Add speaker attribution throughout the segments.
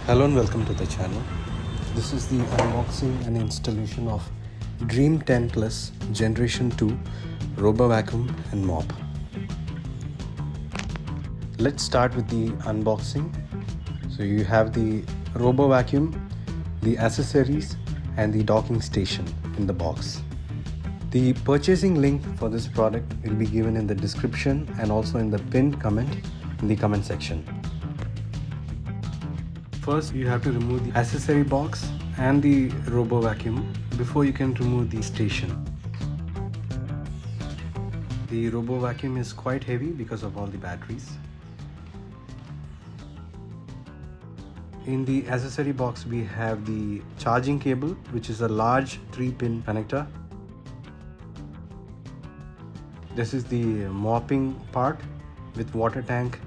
Speaker 1: Hello and welcome to the channel. This is the unboxing and installation of Dreame 10 Plus Generation 2 RoboVacuum and Mop. Let's start with the unboxing. So you have the RoboVacuum, the accessories and the docking station in the box. The purchasing link for this product will be given in the description and also in the pinned comment in the comment section. First, you have to remove the accessory box and the RoboVacuum before you can remove the station. The RoboVacuum is quite heavy because of all the batteries. In the accessory box, we have the charging cable, which is a large 3-pin connector. This is the mopping part with water tank,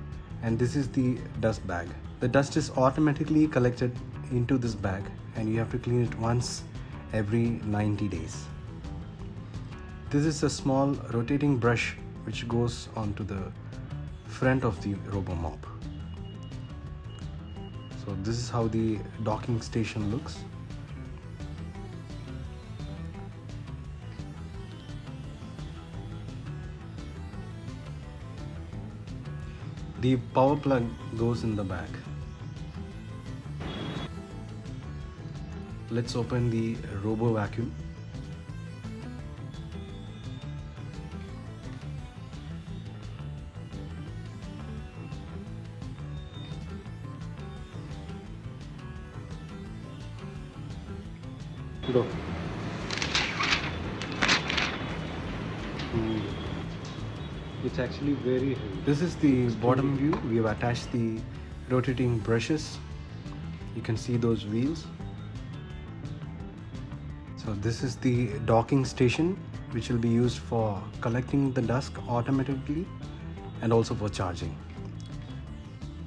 Speaker 1: and this is the dust bag. The dust is automatically collected into this bag and you have to clean it once every 90 days. This is a small rotating brush which goes onto the front of the RoboMop. So this is how the docking station looks. The power plug goes in the back. Let's open the RoboVacuum. Go. It's actually very heavy. This is the bottom view. We have attached the rotating brushes. You can see those wheels. So this is the docking station, which will be used for collecting the dust automatically and also for charging.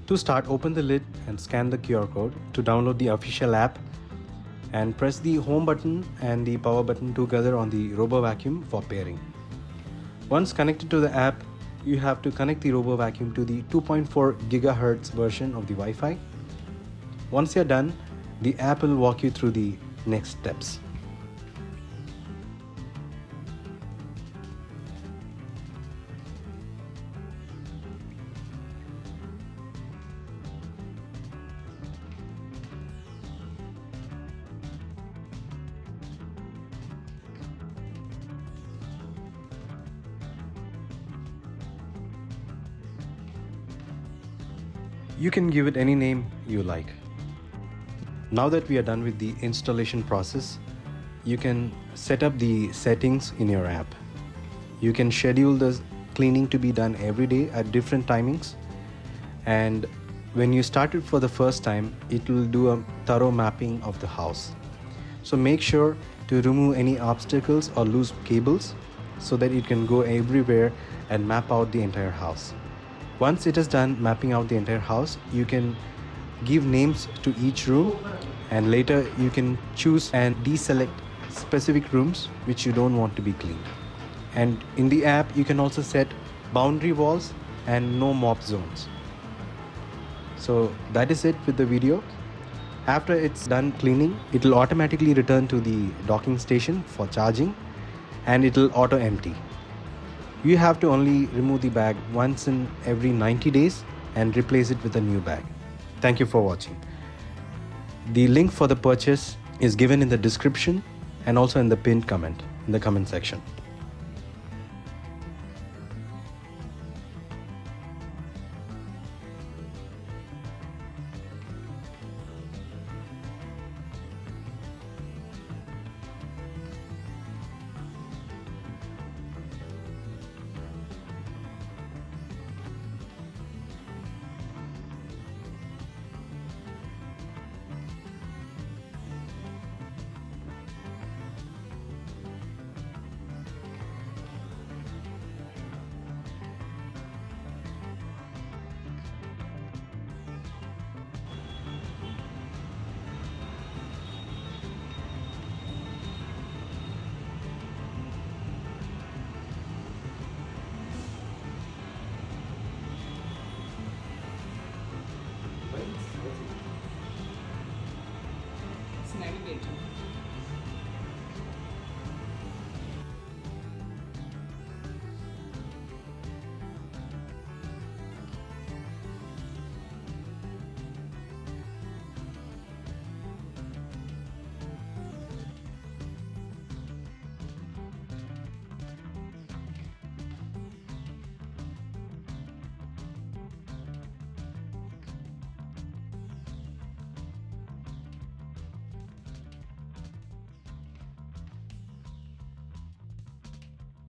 Speaker 1: To start, open the lid and scan the QR code to download the official app and press the home button and the power button together on the RoboVacuum for pairing. Once connected to the app, you have to connect the RoboVacuum to the 2.4 GHz version of the Wi-Fi. Once you're done, the app will walk you through the next steps. You can give it any name you like. Now that we are done with the installation process, you can set up the settings in your app. You can schedule the cleaning to be done every day at different timings, and when you start it for the first time, it will do a thorough mapping of the house. So make sure to remove any obstacles or loose cables so that it can go everywhere and map out the entire house. Once it is done mapping out the entire house, you can give names to each room, and later you can choose and deselect specific rooms which you don't want to be cleaned. And in the app, you can also set boundary walls and no mop zones. So that is it with the video. After it's done cleaning, it will automatically return to the docking station for charging and it will auto empty. You have to only remove the bag once in every 90 days and replace it with a new bag. Thank you for watching. The link for the purchase is given in the description and also in the pinned comment in the comment section.
Speaker 2: creative.